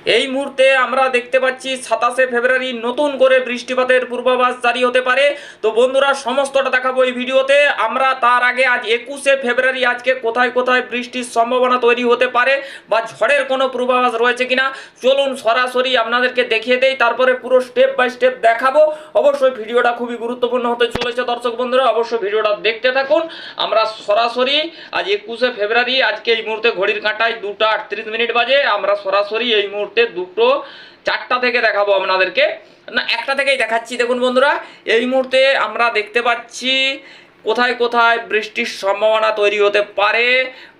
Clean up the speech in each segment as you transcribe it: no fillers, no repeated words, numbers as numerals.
এই মুহূর্তে আমরা দেখতে পাচ্ছি 27শে ফেব্রুয়ারি নতুন করে বৃষ্টিপাতের পূর্বাভাস জারি হতে পারে। তো বন্ধুরা সমস্তটা দেখাবো এই ভিডিওতে। আমরা তার আগে আজ 21শে ফেব্রুয়ারি আজকে কোথায় কোথায় বৃষ্টির সম্ভাবনা তৈরি হতে পারে বা ঝড়ের কোনো পূর্বাভাস রয়েছে কিনা চলুন সরাসরি আপনাদেরকে দেখিয়ে দেই, তারপরে পুরো স্টেপ বাই স্টেপ দেখাবো। অবশ্যই ভিডিওটা খুবই গুরুত্বপূর্ণ হতে চলেছে দর্শক বন্ধুরা, অবশ্যই ভিডিওটা দেখতে থাকুন। আমরা সরাসরি আজ 21শে ফেব্রুয়ারি আজকে এই মুহূর্তে ঘড়ির কাঁটায় 2টা 38 বাজে। আমরা সরাসরি এই মুহূর্তে 2টো 4টা থেকে দেখাবো আপনাদেরকে, না 1টা থেকেই দেখাচ্ছি। দেখুন বন্ধুরা এই মুহূর্তে আমরা দেখতে পাচ্ছি কোথায় কোথায় বৃষ্টির সম্ভাবনা তৈরি হতে পারে।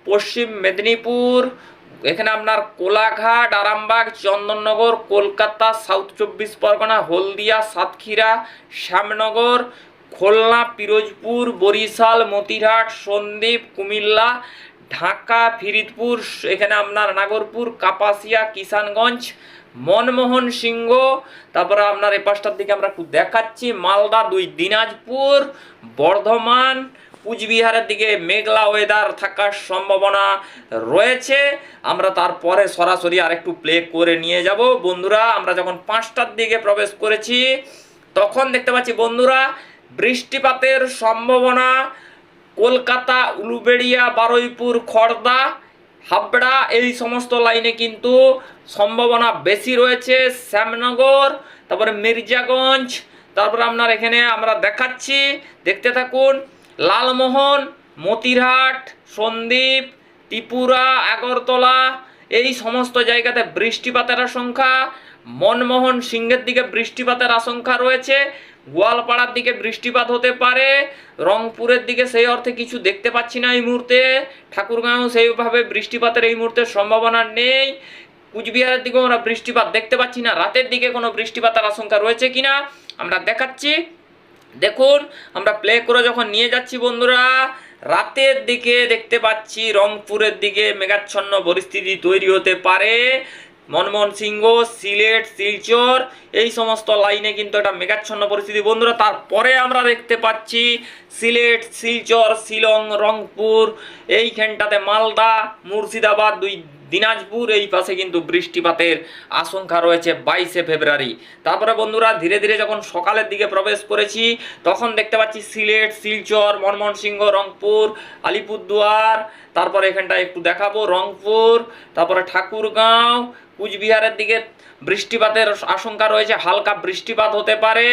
পশ্চিম মেদিনীপুর, এখানে আপনার কোলাঘাট, আরামবাগ, চন্দননগর, কলকাতা, সাউথ 24 পরগনা, হলদিয়া, সাতক্ষীরা, শ্যামনগর, খুলনা, পিরোজপুর, বরিশাল, মতিরহাট, সন্দ্বীপ, কুমিল্লা, ঢাকা, ফরিদপুর, এখানে আপনার নাগরপুর, কাপাসিয়া, কিষানগঞ্জ, মনমোহন সিংহ, তারপরে আপনার এ পাশটার দিকে আমরা একটু দেখাচ্ছি মালদা, দিনাজপুর, বর্ধমান, কুচবিহারের দিকে মেঘলা ওয়েদার থাকার সম্ভাবনা রয়েছে। আমরা তারপরে সরাসরি আরেকটু প্লে করে নিয়ে যাব বন্ধুরা। আমরা যখন 5টার দিকে প্রবেশ করেছি তখন দেখতে পাচ্ছি বন্ধুরা বৃষ্টিপাতের সম্ভাবনা কলকাতা, উলুবেড়িয়া, বারুইপুর, খড়দা, হাবড়া এই সমস্ত লাইনে কিন্তু সম্ভাবনা বেশি রয়েছে। শ্যামনগর, তারপরে মির্জাগঞ্জ, তারপরে আপনার এখানে আমরা দেখাচ্ছি, দেখতে থাকুন, লালমোহন, মতিরহাট, সন্দ্বীপ, ত্রিপুরা, আগরতলা এই সমস্ত জায়গাতে বৃষ্টিপাতের আশঙ্কা। মনমোহন সিংহের দিকে বৃষ্টিপাতের আশঙ্কা রয়েছে। গোয়ালপাড়ার দিকে বৃষ্টিপাত হতে পারে। রংপুরের দিকে সেই অর্থে কিছু দেখতে পাচ্ছি না এই মুহূর্তে। ঠাকুরগাঁও সেইভাবে বৃষ্টিপাতের এই মুহূর্তে সম্ভাবনা নেই। কুচবিহারের দিকেও আমরা বৃষ্টিপাত দেখতে পাচ্ছি না। রাতের দিকে কোনো বৃষ্টিপাতের আশঙ্কা রয়েছে কিনা আমরা দেখাচ্ছি। দেখুন আমরা প্লে করে যখন নিয়ে যাচ্ছি বন্ধুরা, রাতের দিকে দেখতে পাচ্ছি রংপুরের দিকে মেঘাচ্ছন্ন পরিস্থিতি তৈরি হতে পারে। মনমোহন সিংহ, সিলেট, শিলচর এই সমস্ত লাইনে কিন্তু একটা মেঘাচ্ছন্ন পরিস্থিতি বন্ধুরা। তারপরে আমরা দেখতে পাচ্ছি সিলেট, শিলচর, শিলং, রংপুর এইখানটাতে মালদা, মুর্শিদাবাদ, দিনাজপুর এই পাশে কিন্তু বৃষ্টিপাতের আশঙ্কা রয়েছে 22শে ফেব্রুয়ারি। তারপরে বন্ধুরা ধীরে ধীরে যখন সকালের দিকে প্রবেশ করেছি তখন দেখতে পাচ্ছি সিলেট, শিলচর, মনমোহন সিংহ, রংপুর, আলিপুরদুয়ার, তারপরে এখানটা একটু দেখাবো রংপুর, তারপরে ঠাকুরগাঁও, কুচবিহারের দিকে বৃষ্টিপাতের আশঙ্কা রয়েছে, হালকা বৃষ্টিপাত হতে পারে।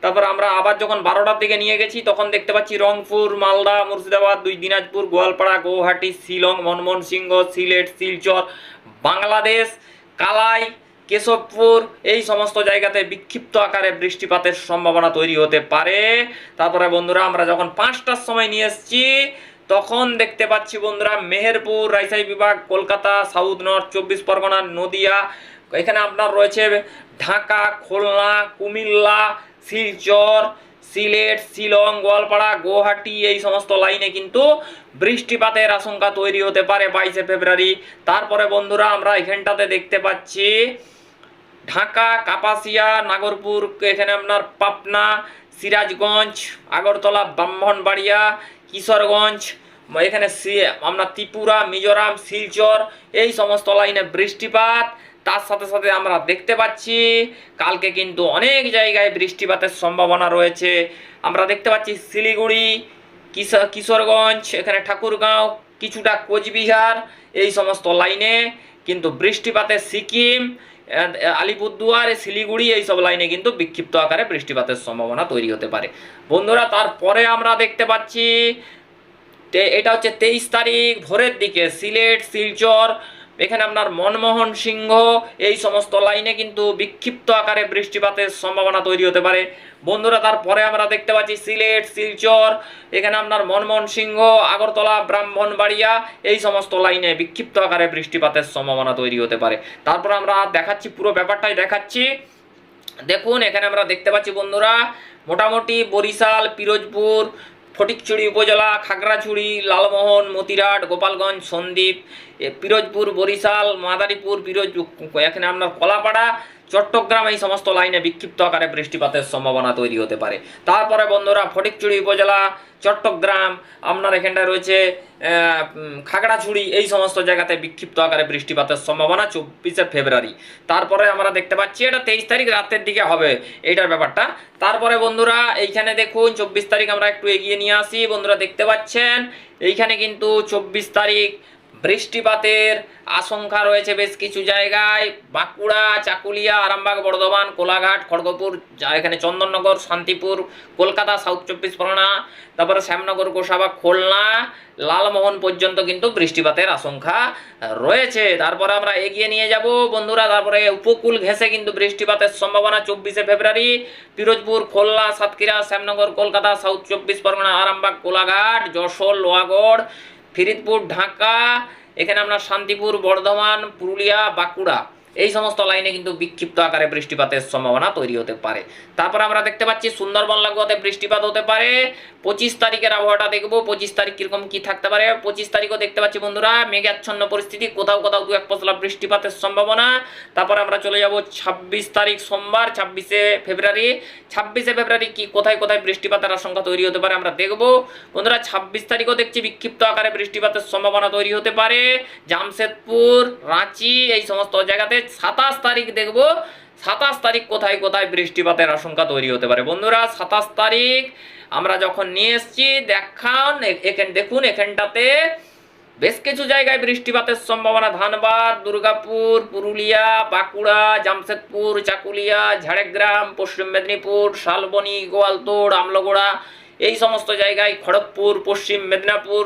তারপর আমরা আবার যখন 12টার দিকে নিয়ে গেছি তখন দেখতে পাচ্ছি রংপুর, মালদা, মুর্শিদাবাদ, দিনাজপুর, গোয়ালপাড়া, গৌহাটি, শিলং, মনমোহন সিংহ, সিলেট, শিলচর, বাংলাদেশ, কালাই, কেশবপুর এই সমস্ত জায়গাতে বিক্ষিপ্ত আকারে বৃষ্টিপাতের সম্ভাবনা তৈরি হতে পারে। তারপরে বন্ধুরা আমরা যখন 5টার সময় নিয়ে এসেছি তখন দেখতে পাচ্ছি বন্ধুরা মেহেরপুর, রাজশাহী বিভাগ, কলকাতা, সাউথ নর্থ 24 পরগনা, নদিয়া, এখানে আপনার রয়েছে ঢাকা, খুলনা, কুমিল্লা, শিলচর, সিলেট, শিলং, গোয়ালপাড়া, গৌহাটি এই সমস্ত লাইনে কিন্তু বৃষ্টিপাতের আশঙ্কা তৈরি হতে পারে 22শে ফেব্রুয়ারি। তারপরে বন্ধুরা আমরা এখানটাতে দেখতে পাচ্ছি ঢাকা, কাপাসিয়া, নাগরপুর, এখানে আপনার পাবনা, সিরাজগঞ্জ, আগরতলা, ব্রাহ্মণবাড়িয়া, কিশোরগঞ্জ, এখানে আমরা ত্রিপুরা, মিজোরাম, শিলচর এই সমস্ত লাইনে বৃষ্টিপাত। তার সাথে সাথে আমরা দেখতে পাচ্ছি কালকে কিন্তু অনেক জায়গায় বৃষ্টিপাতের সম্ভাবনা রয়েছে। আমরা দেখতে পাচ্ছি শিলিগুড়ি, কিশোরগঞ্জ, এখানে ঠাকুরগাঁও, কিছুটা কোচবিহার এই সমস্ত লাইনে কিন্তু বৃষ্টিপাতের, সিকিম, আলিপুরদুয়ার, শিলিগুড়ি এইসব লাইনে কিন্তু বিক্ষিপ্ত আকারে বৃষ্টিপাতের সম্ভাবনা তৈরি হতে পারে বন্ধুরা। তারপরে আমরা দেখতে পাচ্ছি এটা হচ্ছে 23 তারিখ ভোরের দিকে সিলেট, শিলচর, এখানে আপনার মনমোহন সিংহ এই সমস্ত লাইনে কিন্তু বিক্ষিপ্ত আকারে বৃষ্টিপাতের সম্ভাবনা তৈরি হতে পারে বন্ধুরা। তারপরে আমরা দেখতে পাচ্ছি সিলেট, শিলচর, এখানে আপনার মনমোহন সিংহ, আগরতলা, ব্রাহ্মণবাড়িয়া এই সমস্ত লাইনে বিক্ষিপ্ত আকারে বৃষ্টিপাতের সম্ভাবনা তৈরি হতে পারে। তারপর আমরা দেখাচ্ছি, পুরো ব্যাপারটাই দেখাচ্ছি। দেখুন এখানে আমরা দেখতে পাচ্ছি বন্ধুরা মোটামুটি বরিশাল, পিরোজপুর, ফটিকছড়ি উপজেলা, খাগড়াছড়ি, লালমোহন, মতিরহাট, গোপালগঞ্জ, সন্দ্বীপ, পিরোজপুর, বরিশাল, মাদারীপুর, এখানে আপনার কলাপাড়া, চট্টগ্রাম এই সমস্ত লাইনে বিক্ষিপ্ত আকারে বৃষ্টিপাতের সম্ভাবনা তৈরি হতে পারে। তারপরে বন্ধুরা ফটিকছড়ি উপজেলা, চট্টগ্রাম, আপনার এখানটায় রয়েছে খাগড়াছড়ি, এই সমস্ত জায়গাতে বিক্ষিপ্ত আকারে বৃষ্টিপাতের সম্ভাবনা 24শে ফেব্রুয়ারি। তারপরে আমরা দেখতে পাচ্ছি এটা 23 তারিখ রাতের দিকে হবে এইটার ব্যাপারটা। তারপরে বন্ধুরা এইখানে দেখুন 24 তারিখ আমরা একটু এগিয়ে নিয়ে আসি। বন্ধুরা দেখতে পাচ্ছেন এইখানে কিন্তু 24 তারিখ বৃষ্টিপাতের আশঙ্কা রয়েছে বেশ কিছু জায়গায়। বাঁকুড়া, চাকুলিয়া, আরামবাগ, বর্ধমান, কোলাঘাট, খড়গপুর, এখানে চন্দননগর, শান্তিপুর, কলকাতা, সাউথ 24 পরগনা, তারপরে শ্যামনগর, গোসাবা, খুলনা, লালমোহন পর্যন্ত কিন্তু বৃষ্টিপাতের আশঙ্কা রয়েছে। তারপরে আমরা এগিয়ে নিয়ে যাব বন্ধুরা। তারপরে উপকূল ঘেঁষে কিন্তু বৃষ্টিপাতের সম্ভাবনা 24শে ফেব্রুয়ারি পিরোজপুর, খুলনা, সাতক্ষীরা, শ্যামনগর, কলকাতা, সাউথ 24 পরগনা, আরামবাগ, কোলাঘাট, যশোর, লোহাগড়, ফরিদপুর, ঢাকা, এখানে আপনার শান্তিপুর, বর্ধমান, পুরুলিয়া, বাঁকুড়া, এই সমস্ত লাইনে কিন্তু বিক্ষিপ্ত আকারে বৃষ্টিপাতের সম্ভাবনা তৈরি হতে পারে। তারপর আমরা দেখতে পাচ্ছি সুন্দরবন লাগোয়াতে বৃষ্টিপাত হতে পারে। 25 তারিখের আবহাওয়াটা দেখবো 25 তারিখ কিরকম কি থাকতে পারে। 25 তারিখও দেখতে পাচ্ছি বন্ধুরা মেঘাচ্ছন্ন পরিস্থিতি, কোথাও কোথাও 2-1 পশলা বৃষ্টিপাতের সম্ভাবনা। তারপর আমরা চলে যাব 26 তারিখ সোমবার, 26শে ফেব্রুয়ারি। 26শে ফেব্রুয়ারি কি কোথায় কোথায় বৃষ্টিপাতের আশঙ্কা তৈরি হতে পারে আমরা দেখব বন্ধুরা। 26 তারিখও দেখছি বিক্ষিপ্ত আকারে বৃষ্টিপাতের সম্ভাবনা তৈরি হতে পারে জামশেদপুর, রাঁচি, এই সমস্ত জায়গাতে। 27 তারিখ দেখব 27 তারিখ কোথায় কোথায় বৃষ্টিপাতের আশঙ্কা তৈরি হতে পারে বন্ধুরা। 27 তারিখ আমরা যখন নিয়ে এসছি দেখান, এখানে দেখুন এখানটাতে বেশ কিছু জায়গায় বৃষ্টিপাতের সম্ভাবনা। ধানবাদ, দুর্গাপুর, পুরুলিয়া, বাঁকুড়া, জামশেদপুর, চাকুলিয়া, ঝাড়গ্রাম, পশ্চিম মেদিনীপুর, শালবনী, গোয়ালতোড়, আমলগোড়া, এই সমস্ত জায়গায়, খড়গপুর, পশ্চিম মেদিনীপুর,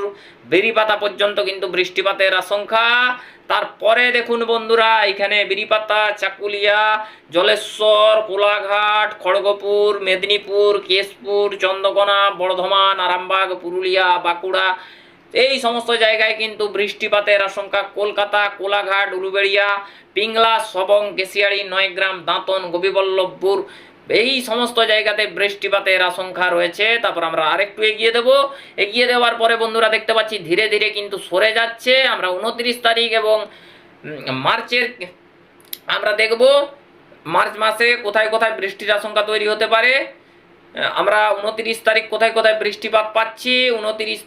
বেরিপাতা পর্যন্ত কিন্তু বৃষ্টিপাতের আশঙ্কা। তারপরে দেখুন বন্ধুরা এখানে বেরিপাতা, চাকুলিয়া, জলেশ্বর, কোলাঘাট, খড়গপুর, মেদিনীপুর, কেশপুর, চন্দ্রকোনা, বর্ধমান, আরামবাগ, পুরুলিয়া, বাঁকুড়া, এই সমস্ত জায়গায় কিন্তু বৃষ্টিপাতের আশঙ্কা। কলকাতা, কোলাঘাট, উলুবেড়িয়া, পিংলা, সবং, কেশিয়াড়ি, নয়গ্রাম, দাঁতন, গোপীবল্লভপুর, এই সমস্ত জায়গাতে বৃষ্টিপাতের আশঙ্কা রয়েছে। তারপর আমরা আরেকটু এগিয়ে দেব। এগিয়ে দেওয়ার পরে বন্ধুরা দেখতে পাচ্ছি ধীরে ধীরে কিন্তু সরে যাচ্ছে। আমরা 29 তারিখ এবং মার্চের আমরা দেখব মার্চ মাসে কোথায় কোথায় বৃষ্টির আশঙ্কা তৈরি হতে পারে। আমরা 29 তারিখ কোথায় কোথায় বৃষ্টিপাত পাচ্ছি। 29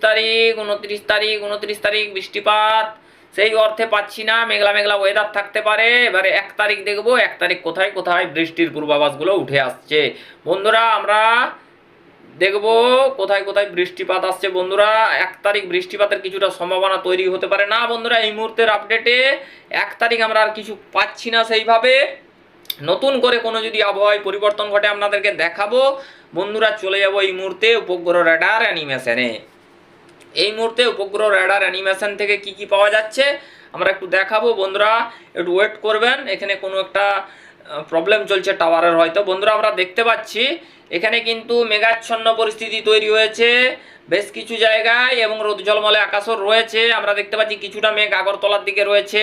তারিখ বৃষ্টিপাত সেই অর্থে পাচ্ছি না, মেঘলা মেঘলা ওয়েদার থাকতে পারে। এবারে 1 তারিখ দেখব 1 তারিখ কোথায় কোথায় বৃষ্টির পূর্বাভাসগুলো উঠে আসছে বন্ধুরা। আমরা দেখব কোথায় কোথায় বৃষ্টিপাত আসছে বন্ধুরা। 1 তারিখ বৃষ্টিপাতের কিছুটা সম্ভাবনা তৈরি হতে পারে না বন্ধুরা। এই মুহূর্তের আপডেটে 1 তারিখ আমরা আর কিছু পাচ্ছি না সেইভাবে। নতুন করে কোনো যদি আবহাওয়ায় পরিবর্তন ঘটে আপনাদেরকে দেখাবো বন্ধুরা। চলে যাব এই মুহূর্তে উপগ্রহ রেডার অ্যানিমেশনে। এই মুহূর্তে উপগ্রহ রেডার অ্যানিমেশন থেকে কি কি পাওয়া যাচ্ছে আমরা একটু দেখাবো বন্ধুরা, একটু ওয়েট করবেন। এখানে কোনো একটা প্রবলেম চলছে টাওয়ারের হয়তো বন্ধুরা। আমরা দেখতে পাচ্ছি এখানে কিন্তু মেঘাচ্ছন্ন পরিস্থিতি তৈরি হয়েছে বেশ কিছু জায়গায় এবং রোদ ঝলমলে আকাশও রয়েছে। আমরা দেখতে পাচ্ছি কিছুটা মেঘ আগরতলার দিকে রয়েছে,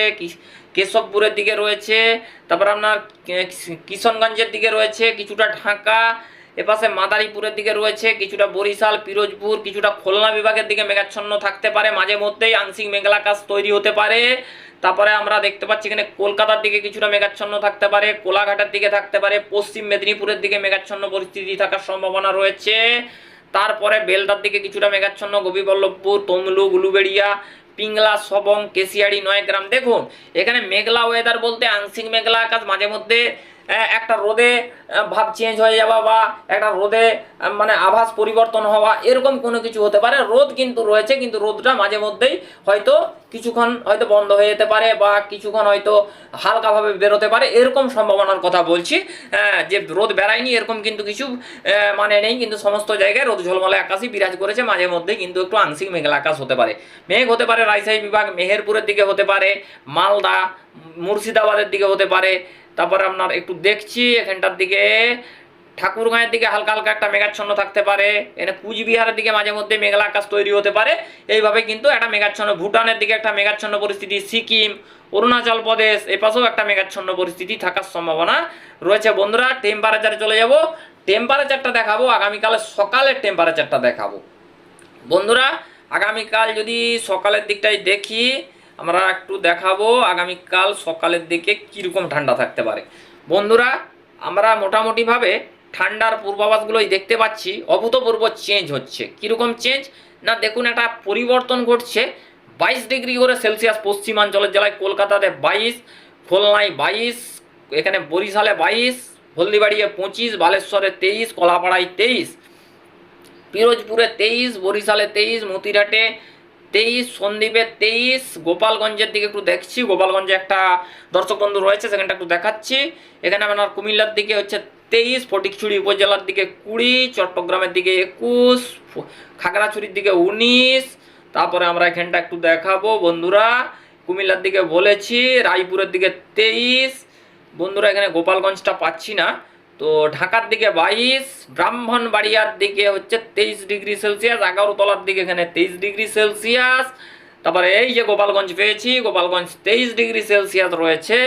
কেশবপুরের দিকে রয়েছে, তারপর আপনার কিশনগঞ্জের দিকে রয়েছে, কিছুটা ঢাকা, এপাশে মাদারীপুরের দিকে রয়েছে, কিছুটা বরিশাল, পিরোজপুর, কিছুটা খুলনা বিভাগের দিকে মেঘাচ্ছন্ন থাকতে পারে, মাঝে মধ্যেই আংশিক মেঘাকাশ তৈরি হতে পারে। তারপরে আমরা দেখতে পাচ্ছি এখানে কলকাতার দিকে কিছুটা মেঘাচ্ছন্ন থাকতে পারে, কোলাঘাটের দিকে থাকতে পারে, পশ্চিম মেদিনীপুরের দিকে মেঘাচ্ছন্ন পরিস্থিতি থাকার সম্ভাবনা রয়েছে। তারপরে বেলদার দিকে কিছুটা মেঘাচ্ছন্ন, গোপীবল্লভপুর, তমলুক, উলুবেড়িয়া, পিংলা, সবং, কেশিয়াড়ি, নয়গ্রাম। দেখুন এখানে মেঘলা ওয়েদার বলতে আংশিক মেঘলা আকাশ, মাঝে মধ্যে একটা রোদে ভাব চেঞ্জ হয়ে যাওয়া বা একটা রোদে মানে আভাস পরিবর্তন হওয়া, এরকম কোনো কিছু হতে পারে। রোদ কিন্তু রয়েছে, কিন্তু রোদটা মাঝে মধ্যেই হয়তো কিছুক্ষণ হয়তো বন্ধ হয়ে যেতে পারে বা কিছুক্ষণ হয়তো হালকাভাবে বেরোতে পারে, এরকম সম্ভাবনার কথা বলছি। যে রোদ বেড়ায়নি এরকম কিন্তু কিছু মানে নেই, কিন্তু সমস্ত জায়গায় রোদ ঝলমলে আকাশই বিরাজ করেছে। মাঝে মধ্যেই কিন্তু একটু আংশিক মেঘলা আকাশ হতে পারে। মেঘ হতে পারে রাজশাহী বিভাগ, মেহেরপুরের দিকে হতে পারে, মালদা, মুর্শিদাবাদের দিকে হতে পারে। তারপরে আপনার একটু দেখছি এখানটার দিকে ঠাকুরগাঁয়ের দিকে হালকা হালকা একটা মেঘাচ্ছন্ন থাকতে পারে। এখানে কুচবিহারের দিকে মাঝে মধ্যে মেঘলা আকাশ তৈরি হতে পারে। এইভাবে কিন্তু একটা মেঘাচ্ছন্ন, ভুটানের দিকে একটা মেঘাচ্ছন্ন পরিস্থিতি, সিকিম, অরুণাচল প্রদেশ এপাশেও একটা মেঘাচ্ছন্ন পরিস্থিতি থাকার সম্ভাবনা রয়েছে বন্ধুরা। টেম্পারেচারে চলে যাব। টেম্পারেচারটা দেখাবো আগামীকালের সকালের টেম্পারেচারটা দেখাবো বন্ধুরা। আগামীকাল যদি সকালের দিকটাই দেখি আমরা একটু দেখাবো আগামীকাল সকালের দিকে কীরকম ঠান্ডা থাকতে পারে বন্ধুরা আমরা মোটামুটিভাবে ঠান্ডার পূর্বাভাসগুলোই দেখতে পাচ্ছি অভূতপূর্ব চেঞ্জ হচ্ছে। কীরকম চেঞ্জ না, দেখুন একটা পরিবর্তন ঘটছে। 22 ডিগ্রি করে সেলসিয়াস পশ্চিমাঞ্চলের জেলায়, কলকাতাতে 22, খুলনায় 22, এখানে বরিশালে 22, হলদিবাড়িয়ে 25, বালেশ্বরে 23, কলাপাড়ায় 23, পিরোজপুরে 23, বরিশালে 23, মতিরাটে 23, সন্দ্বীপে 23, গোপালগঞ্জের দিকে একটু দেখছি, গোপালগঞ্জে একটা দর্শক বন্ধু রয়েছে সেখানটা একটু দেখাচ্ছি। এখানে আপনার কুমিল্লার দিকে হচ্ছে 23, ফটিকছড়ি উপজেলার দিকে 20, চট্টগ্রামের দিকে 21, খাগড়াছড়ির দিকে 19। তারপরে আমরা এখানটা একটু দেখাবো বন্ধুরা, কুমিল্লার দিকে বলেছি, রায়পুরের দিকে 23। বন্ধুরা এখানে গোপালগঞ্জটা পাচ্ছি না। তো ঢাকার দিকে 22, ব্রাহ্মণবাড়িয়ার দিকে হচ্ছে 23 ডিগ্রি সেলসিয়াস, এগারোতলার দিকে এখানে 23 ডিগ্রি সেলসিয়াস। তারপরে এই যে গোপালগঞ্জ পেয়েছি, গোপালগঞ্জ 23 ডিগ্রি সেলসিয়াস রয়েছে।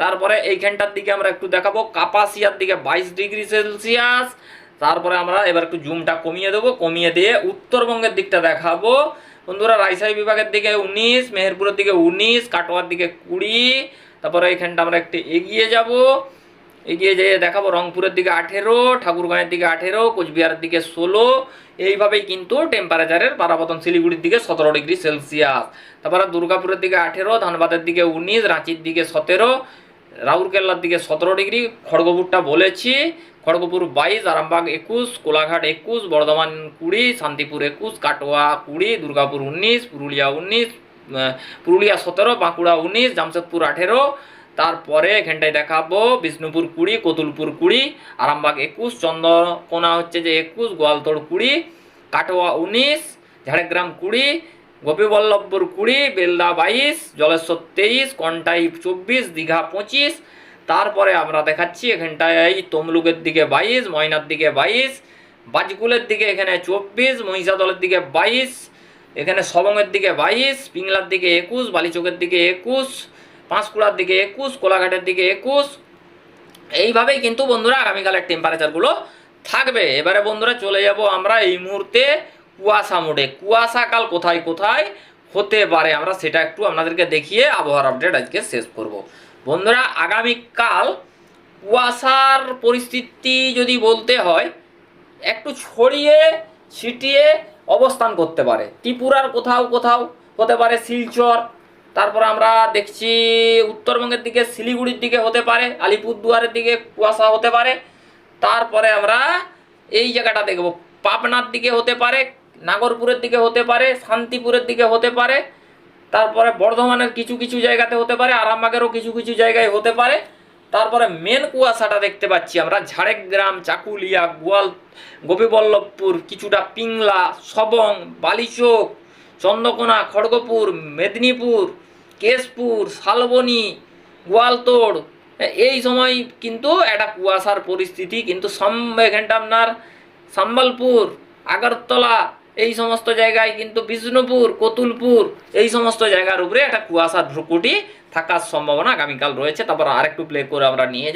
তারপরে এইখানটার দিকে আমরা একটু দেখাবো, কাপাসিয়ার দিকে 22 ডিগ্রি সেলসিয়াস। তারপরে আমরা এবার একটু জুমটা কমিয়ে দেবো, কমিয়ে দিয়ে উত্তরবঙ্গের দিকটা দেখাবো বন্ধুরা। রাজশাহী বিভাগের দিকে 19, মেহেরপুরের দিকে 19, কাটোয়ার দিকে 20। তারপরে এইখানটা আমরা একটু এগিয়ে যাব, এগিয়ে যেয়ে দেখাবো রংপুরের দিকে 18, ঠাকুরগাঁয়ের দিকে 18, কোচবিহারের দিকে 16। এইভাবেই কিন্তু টেম্পারেচারের পারাবতন, শিলিগুড়ির দিকে 17 ডিগ্রি সেলসিয়াস। তারপরে দুর্গাপুরের দিকে 18, ধানবাদের দিকে 19, রাঁচির দিকে 17, রাউরকেল্লার দিকে 17 ডিগ্রি। খড়গপুরটা বলেছি, খড়গপুর 22, আরামবাগ 21, কোলাঘাট 21, বর্ধমান 20, শান্তিপুর 21, কাটোয়া 20, দুর্গাপুর 19, পুরুলিয়া 19, পুরুলিয়া 17, বাঁকুড়া 19, জামশেদপুর 18। তারপরে এখানটায় দেখাবো বিষ্ণুপুর 20, কতুলপুর 20, আরামবাগ 21, চন্দ্রকোনা হচ্ছে যে 21, গোয়ালতোড় 20, কাটোয়া 19, ঝাড়গ্রাম 20, গোপীবল্লভপুর 20, বেলদা 22, জলেশ্বর 23, কন্টাই 24, দীঘা 25। তারপরে আমরা দেখাচ্ছি এখানটায় তমলুকের দিকে 22, ময়নার দিকে 22, বাজকুলের দিকে এখানে 24, মহিষাদলের দিকে 22, এখানে সবংয়ের দিকে 22, পিংলার দিকে 21, বালিচকের দিকে 21, পাঁশকুড়ার দিকে 21, কোলাঘাটের দিকে 21। এইভাবেই কিন্তু বন্ধুরা আগামীকালের টেম্পারেচারগুলো থাকবে। এবারে বন্ধুরা চলে যাব আমরা এই মুহূর্তে কুয়াশা মোডে। কুয়াশাকাল কোথায় কোথায় হতে পারে আমরা সেটা একটু আপনাদেরকে দেখিয়ে আবহাওয়ার আপডেট আজকে শেষ করব। বন্ধুরা আগামীকাল কুয়াশার পরিস্থিতি যদি বলতে হয়, একটু ছড়িয়ে ছিটিয়ে অবস্থান করতে পারে। ত্রিপুরার কোথাও কোথাও হতে পারে, শিলচর। তারপর আমরা দেখছি উত্তরবঙ্গের দিকে শিলিগুড়ির দিকে হতে পারে, আলিপুরদুয়ারের দিকে কুয়াশা হতে পারে। তারপরে আমরা এই জায়গাটা দেখব, পাবনার দিকে হতে পারে, নাগরপুরের দিকে হতে পারে, শান্তিপুরের দিকে হতে পারে। তারপরে বর্ধমানের কিছু কিছু জায়গাতে হতে পারে, আরামবাগেরও কিছু কিছু জায়গায় হতে পারে। তারপরে মেন কুয়াশাটা দেখতে পাচ্ছি আমরা ঝাড়গ্রাম, চাকুলিয়া, গোপীবল্লভপুর, কিছুটা পিংলা, সবং, বালিচক, চন্দ্রকোনা, খড়গপুর, মেদিনীপুর, কেশপুর, শালবনী, গোয়ালতোড়। এই সময় কিন্তু একটা কুয়াশার পরিস্থিতি কিন্তু এখানটা আপনার সম্বলপুর, আগরতলা, এই সমস্ত জায়গায় কিন্তু বিষ্ণুপুর, কতুলপুর, এই সমস্ত জায়গার উপরে একটা কুয়াশার ভ্রুকুটি থাকার সম্ভাবনা আগামীকাল রয়েছে। তারপর আরেকটু প্লে করে আমরা নিয়ে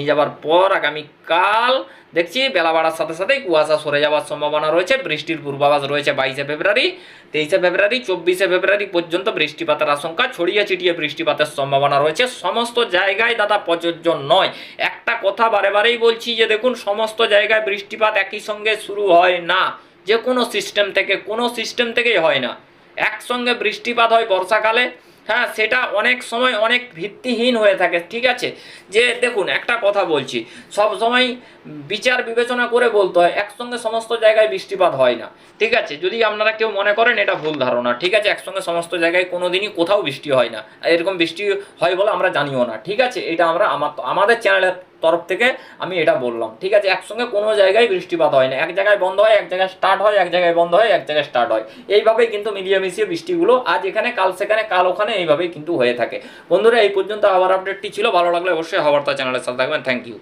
যাবার পর আগামীকাল দেখছি বেলা বাড়ার সাথে সাথেই কুয়াশা সরে যাওয়ার সম্ভাবনা রয়েছে। বৃষ্টির পূর্বাভাস রয়েছে 22শে ফেব্রুয়ারি, 23শে ফেব্রুয়ারি, 24শে ফেব্রুয়ারি পর্যন্ত বৃষ্টিপাতের আশঙ্কা, ছড়িয়ে ছিটিয়ে বৃষ্টিপাতের সম্ভাবনা রয়েছে। সমস্ত জায়গায় দাদা প্রযোজ্য নয়। একটা কথা বারে বারেই বলছি যে দেখুন, সমস্ত জায়গায় বৃষ্টিপাত একই সঙ্গে শুরু হয় না। যে কোনো সিস্টেম থেকেই হয় না। একসঙ্গে বৃষ্টিপাত হয় বর্ষাকালে, হ্যাঁ, সেটা অনেক সময় অনেক ভিত্তিহীন হয়ে থাকে। ঠিক আছে, যে দেখুন একটা কথা বলছি, সব সময় বিচার বিবেচনা করে বলতে হয়, একসঙ্গে সমস্ত জায়গায় বৃষ্টিপাত হয় না। ঠিক আছে, যদি আপনারা কেউ মনে করেন এটা ভুল ধারণা। ঠিক আছে, একসঙ্গে সমস্ত জায়গায় কোনো দিনই কোথাও বৃষ্টি হয় না, এরকম বৃষ্টি হয় বলে আমরা জানিও না। ঠিক আছে, এটা আমরা আমাদের চ্যানেলের তরফ থেকে আমি এটা বললাম। ঠিক আছে, একসঙ্গে কোনো জায়গায় বৃষ্টিপাত হয় না, এক জায়গায় বন্ধ হয়, এক জায়গায় স্টার্ট হয়, এক জায়গায় বন্ধ হয়, এক জায়গায় স্টার্ট হয়। এইভাবেই কিন্তু মিলিয়ে মিশিয়ে বৃষ্টিগুলো আজ এখানে, কাল সেখানে, কাল ওখানে, এইভাবেই কিন্তু হয়ে থাকে। বন্ধুরা এই পর্যন্ত আবার আপডেটটি ছিল। ভালো লাগলে অবশ্যই হওয়ার চ্যানেলের সাথে থাকবেন। Thank you.